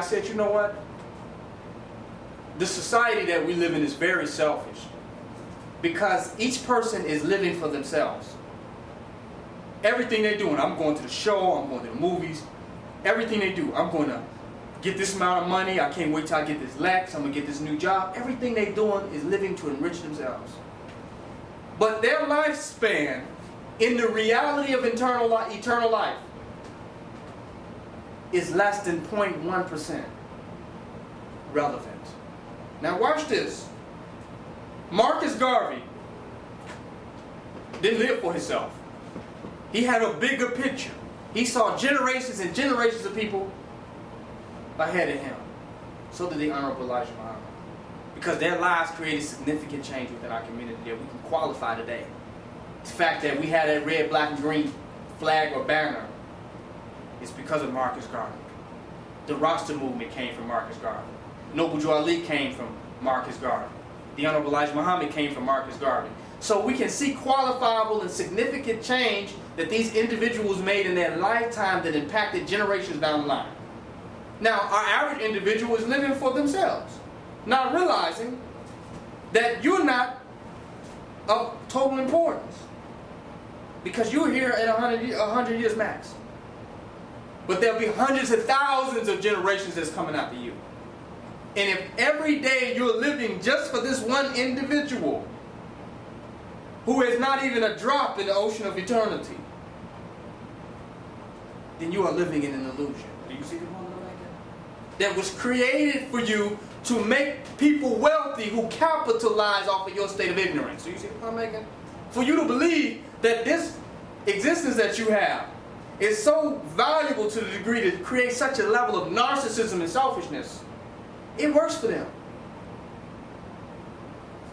I said, you know what? The society that we live in is very selfish because each person is living for themselves. Everything they're doing, I'm going to the show, I'm going to the movies, everything they do, I'm going to get this amount of money, I can't wait till I get this Lex, I'm going to get this new job. Everything they're doing is living to enrich themselves. But their lifespan, in the reality of eternal life, is less than 0.1% relevant. Now watch this. Marcus Garvey didn't live for himself. He had a bigger picture. He saw generations and generations of people ahead of him. So did the Honorable Elijah Muhammad. Because their lives created significant change within our community that we can qualify today. The fact that we had that red, black, and green flag or banner is because of Marcus Garvey. The Rasta movement came from Marcus Garvey. Noble Drew Ali came from Marcus Garvey. The Honorable Elijah Muhammad came from Marcus Garvey. So we can see qualifiable and significant change that these individuals made in their lifetime that impacted generations down the line. Now, our average individual is living for themselves, not realizing that you're not of total importance because you're here at 100 years max. But there'll be hundreds of thousands of generations that's coming after you. And if every day you're living just for this one individual who is not even a drop in the ocean of eternity, then you are living in an illusion. Do you see the point I'm making? That was created for you to make people wealthy who capitalize off of your state of ignorance. Do you see the point I'm making? For you to believe that this existence that you have is so valuable to the degree to create such a level of narcissism and selfishness, it works for them.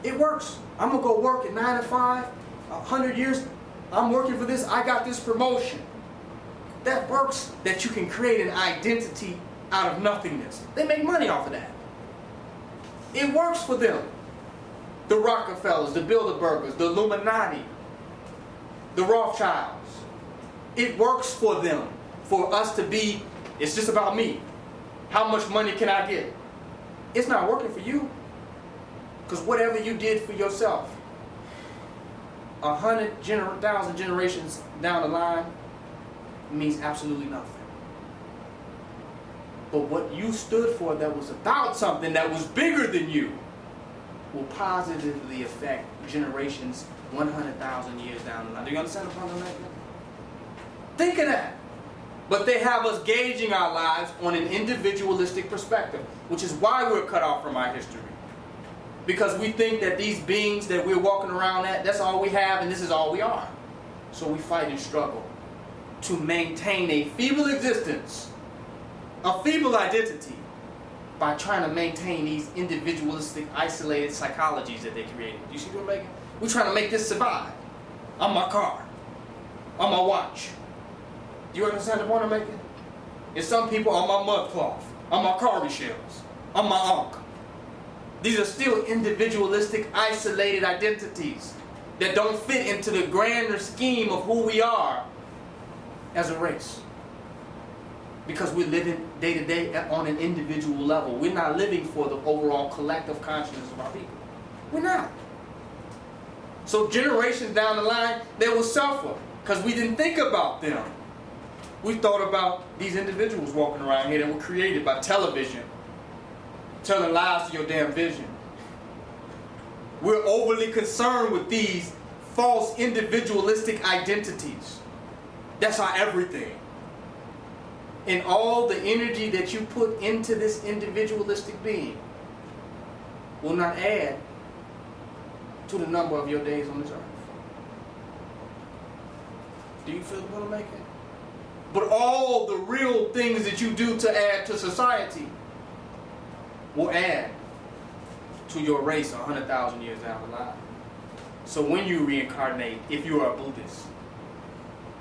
It works. I'm going to go work at 9 to 5, 100 years, I'm working for this, I got this promotion. That works, that you can create an identity out of nothingness. They make money off of that. It works for them. The Rockefellers, the Bilderbergers, the Illuminati, the Rothschilds. It works for them, for us to be, it's just about me. How much money can I get? It's not working for you. Because whatever you did for yourself, 100,000 generations down the line means absolutely nothing. But what you stood for that was about something that was bigger than you will positively affect generations 100,000 years down the line. Do you understand the point I'm making? Think of that. But they have us gauging our lives on an individualistic perspective, which is why we're cut off from our history. Because we think that these beings that we're walking around at, that's all we have and this is all we are. So we fight and struggle to maintain a feeble existence, a feeble identity, by trying to maintain these individualistic, isolated psychologies that they created. Do you see what I'm making? We're trying to make this survive. On my car. On my watch. Do you understand the point I'm making? It's some people on my mud cloth, on my cowrie shells, on my ankh. These are still individualistic, isolated identities that don't fit into the grander scheme of who we are as a race. Because we're living day to day on an individual level. We're not living for the overall collective consciousness of our people. We're not. So generations down the line, they will suffer because we didn't think about them. We thought about these individuals walking around here that were created by television, telling lies to your damn vision. We're overly concerned with these false individualistic identities. That's our everything. And all the energy that you put into this individualistic being will not add to the number of your days on this earth. Do you feel the point I'm making? But all the real things that you do to add to society will add to your race 100,000 years down the line. So when you reincarnate, if you are a Buddhist,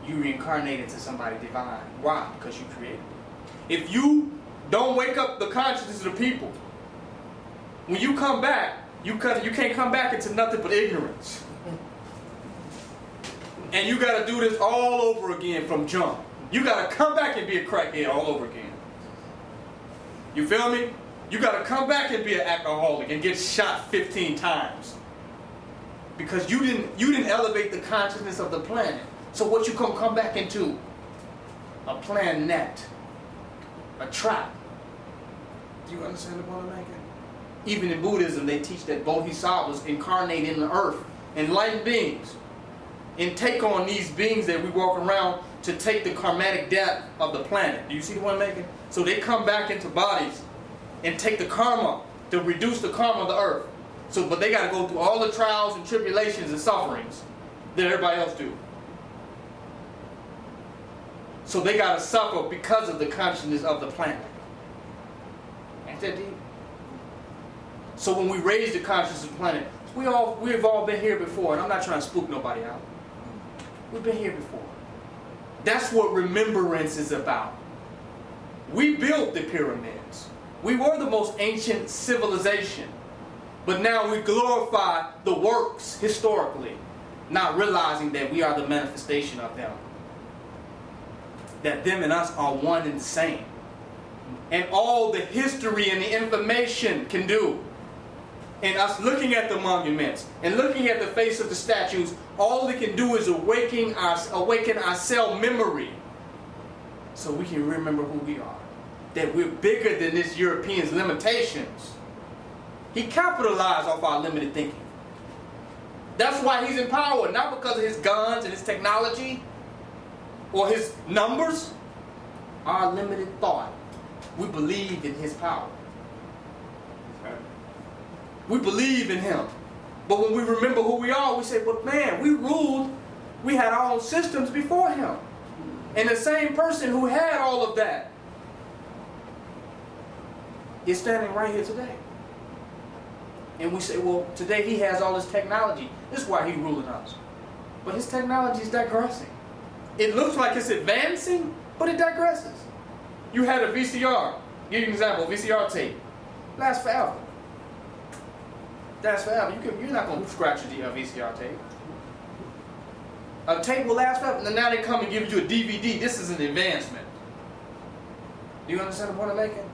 you reincarnate into somebody divine. Why? Because you created it. If you don't wake up the consciousness of the people, when you come back, you can't come back into nothing but ignorance. And you got to do this all over again from jump. You got to come back and be a crackhead all over again. You feel me? You got to come back and be an alcoholic and get shot 15 times. Because you didn't elevate the consciousness of the planet. So what you come back into? A planet. A trap. Do you understand the point I'm making? Even in Buddhism, they teach that bodhisattvas incarnate in the earth, enlightened beings, and take on these beings that we walk around to take the karmatic debt of the planet. Do you see the point I'm making? So they come back into bodies and take the karma to reduce the karma of the earth. So, but they got to go through all the trials and tribulations and sufferings that everybody else do. So they got to suffer because of the consciousness of the planet. Ain't that deep? So when we raise the consciousness of the planet, we've all been here before, and I'm not trying to spook nobody out. We've been here before. That's what remembrance is about. We built the pyramids. We were the most ancient civilization. But now we glorify the works historically, not realizing that we are the manifestation of them. That them and us are one and the same. And all the history and the information can do, and us looking at the monuments and looking at the face of the statues, all it can do is awaken our cell memory so we can remember who we are. That we're bigger than this European's limitations. He capitalized off our limited thinking. That's why he's in power, not because of his guns and his technology or his numbers. Our limited thought. We believe in his power. We believe in him. But when we remember who we are, we say, but man, we ruled, we had our own systems before him. And the same person who had all of that is standing right here today. And we say, well, today he has all this technology. This is why he's ruling us. But his technology is digressing. It looks like it's advancing, but it digresses. You had a VCR. Give you an example, VCR tape. Lasts forever. That's forever. You're not going to scratch a VCR tape. A tape will last forever. And now they come and give you a DVD. This is an advancement. Do you understand the point I'm making?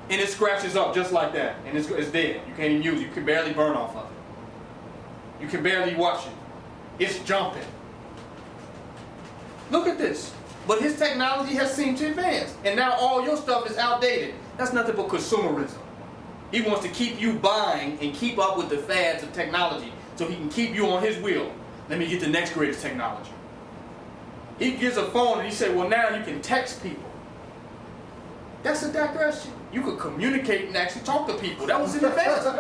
And it scratches up just like that. And it's dead. You can't even use it. You can barely burn off of it. You can barely watch it. It's jumping. Look at this. But his technology has seemed to advance. And now all your stuff is outdated. That's nothing but consumerism. He wants to keep you buying and keep up with the fads of technology so he can keep you on his wheel. Let me get the next greatest technology. He gives a phone and he says, well, now you can text people. That's a digression. You could communicate and actually talk to people. That was an advancement.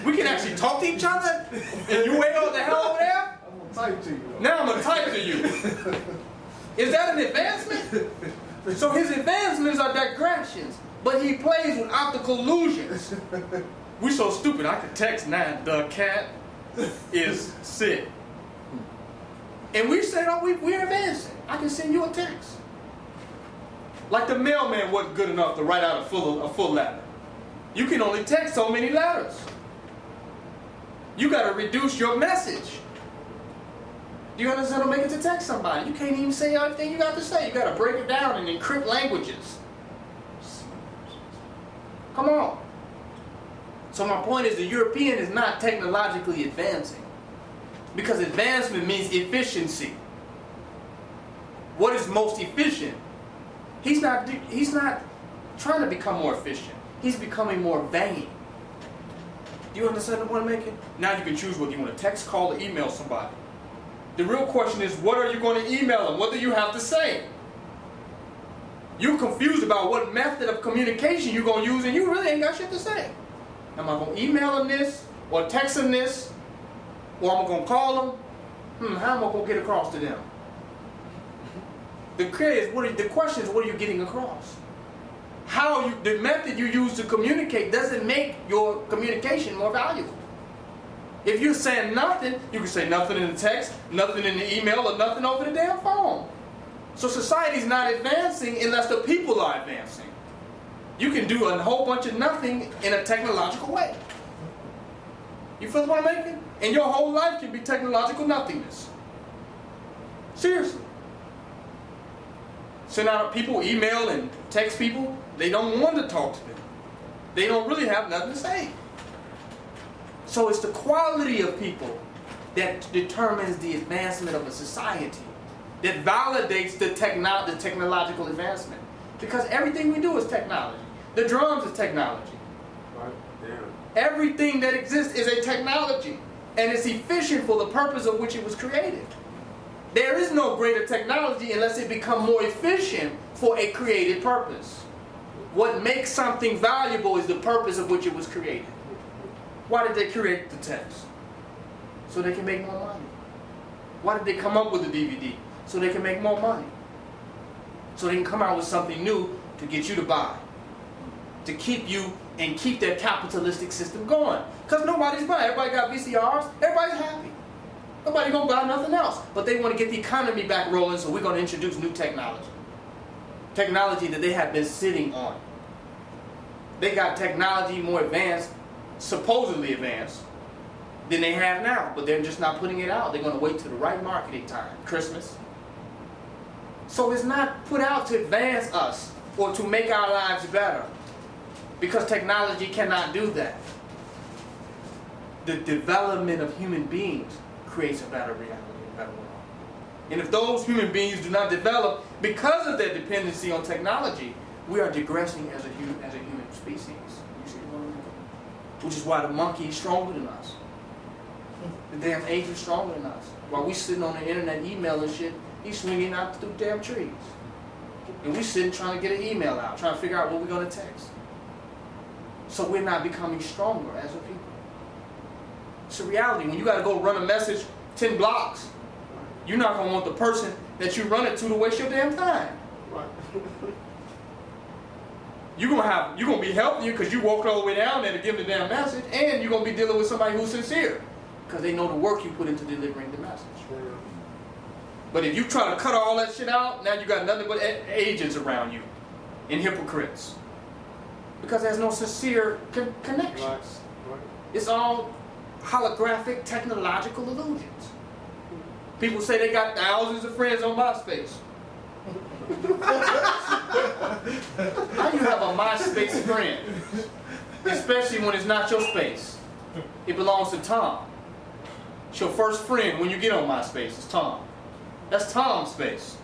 We can actually talk to each other. And you way over the hell over there? I'm going to type to you. Now I'm going to type to you. Is that an advancement? So his advancements are digressions. But he plays with optical illusions. We're so stupid. I could text now, the cat is sick. And we said, oh, we're advancing. I can send you a text. Like the mailman wasn't good enough to write out a full letter. You can only text so many letters. You got to reduce your message. Do you understand what I'm making to text somebody? You can't even say everything you got to say. You got to break it down and encrypt languages. Come on. So my point is the European is not technologically advancing. Because advancement means efficiency. What is most efficient? He's not trying to become more efficient. He's becoming more vain. Do you understand the point I'm making? Now you can choose whether you want to text, call, or email somebody. The real question is, what are you going to email them? What do you have to say? You're confused about what method of communication you're going to use, and you really ain't got shit to say. Am I going to email them this, or text them this, or am I going to call them? How am I going to get across to them? The question is, what are you getting across? The method you use to communicate doesn't make your communication more valuable. If you're saying nothing, you can say nothing in the text, nothing in the email, or nothing over the damn phone. So society's not advancing unless the people are advancing. You can do a whole bunch of nothing in a technological way. You feel what I'm making? And your whole life can be technological nothingness. Seriously. Send out people, email and text people. They don't want to talk to them. They don't really have nothing to say. So it's the quality of people that determines the advancement of a society, that validates the technological advancement. Because everything we do is technology. The drums is technology. Right. Damn. Everything that exists is a technology. And it's efficient for the purpose of which it was created. There is no greater technology unless it becomes more efficient for a created purpose. What makes something valuable is the purpose of which it was created. Why did they create the text? So they can make more money. Why did they come up with the DVD? So they can make more money. So they can come out with something new to get you to buy. To keep you and keep their capitalistic system going. Because nobody's buying. Everybody got VCRs. Everybody's happy. Nobody gonna buy nothing else. But they want to get the economy back rolling, so we're going to introduce new technology. Technology that they have been sitting on. They got technology more advanced, supposedly advanced, than they have now. But they're just not putting it out. They're going to wait till the right marketing time. Christmas. So it's not put out to advance us or to make our lives better. Because technology cannot do that. The development of human beings creates a better reality, a better world. And if those human beings do not develop because of their dependency on technology, we are digressing as a human species. You see what I mean? Which is why the monkey is stronger than us. The damn ape is stronger than us. While we sitting on the internet emailing shit, he's swinging out through damn trees. And we sitting trying to get an email out, trying to figure out what we're going to text. So we're not becoming stronger as a people. It's a reality. When you got to go run a message 10 blocks, you're not going to want the person that you run it to waste your damn time. Right. You're going to be healthier because you walked all the way down there to give them the damn message, and you're going to be dealing with somebody who's sincere because they know the work you put into delivering the message. Yeah. But if you try to cut all that shit out, now you got nothing but agents around you and hypocrites. Because there's no sincere connections. Right. Right. It's all holographic technological illusions. People say they got thousands of friends on MySpace. How do you have a MySpace friend? Especially when it's not your space. It belongs to Tom. It's your first friend when you get on MySpace. It's Tom. That's Tom's space.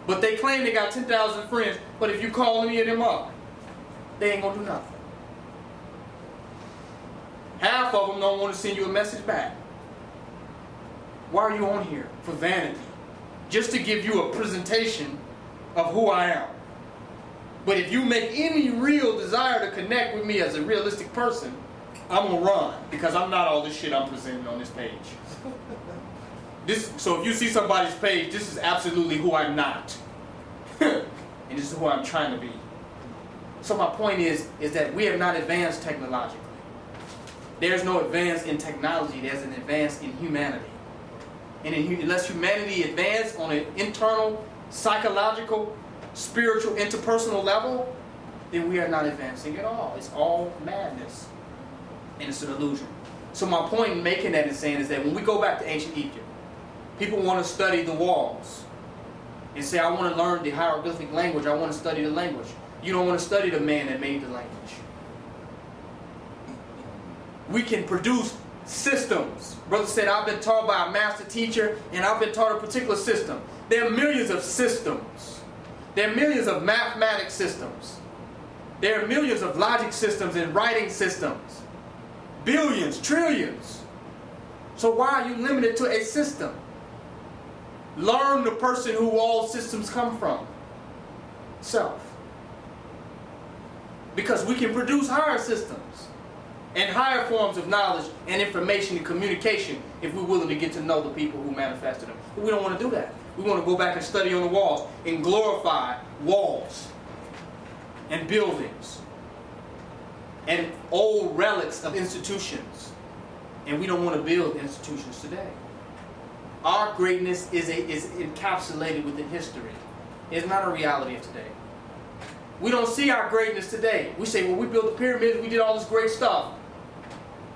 But they claim they got 10,000 friends, but if you call any of them up, they ain't gonna do nothing. Half of them don't want to send you a message back. Why are you on here? For vanity. Just to give you a presentation of who I am. But if you make any real desire to connect with me as a realistic person, I'm gonna run, because I'm not all this shit I'm presenting on this page. So if you see somebody's page, this is absolutely who I'm not. And this is who I'm trying to be. So my point is that we have not advanced technologically. There's no advance in technology, there's an advance in humanity. And unless humanity advances on an internal, psychological, spiritual, interpersonal level, then we are not advancing at all. It's all madness. And it's an illusion. So my point in making that and saying is that when we go back to ancient Egypt, people want to study the walls and say, I want to learn the hieroglyphic language, I want to study the language. You don't want to study the man that made the language. We can produce systems. Brother said, I've been taught by a master teacher and I've been taught a particular system. There are millions of systems. There are millions of mathematic systems. There are millions of logic systems and writing systems. Billions, trillions. So why are you limited to a system? Learn the person who all systems come from. Self. Because we can produce higher systems and higher forms of knowledge and information and communication if we're willing to get to know the people who manifested them. But we don't want to do that. We want to go back and study on the walls and glorify walls and buildings and old relics of institutions. And we don't want to build institutions today. Our greatness is encapsulated within history. It's not a reality of today. We don't see our greatness today. We say, well, we built the pyramids, we did all this great stuff.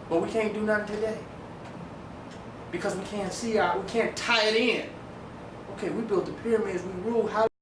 But we can't do nothing today. Because we can't see we can't tie it in. Okay, we built the pyramids, we ruled. How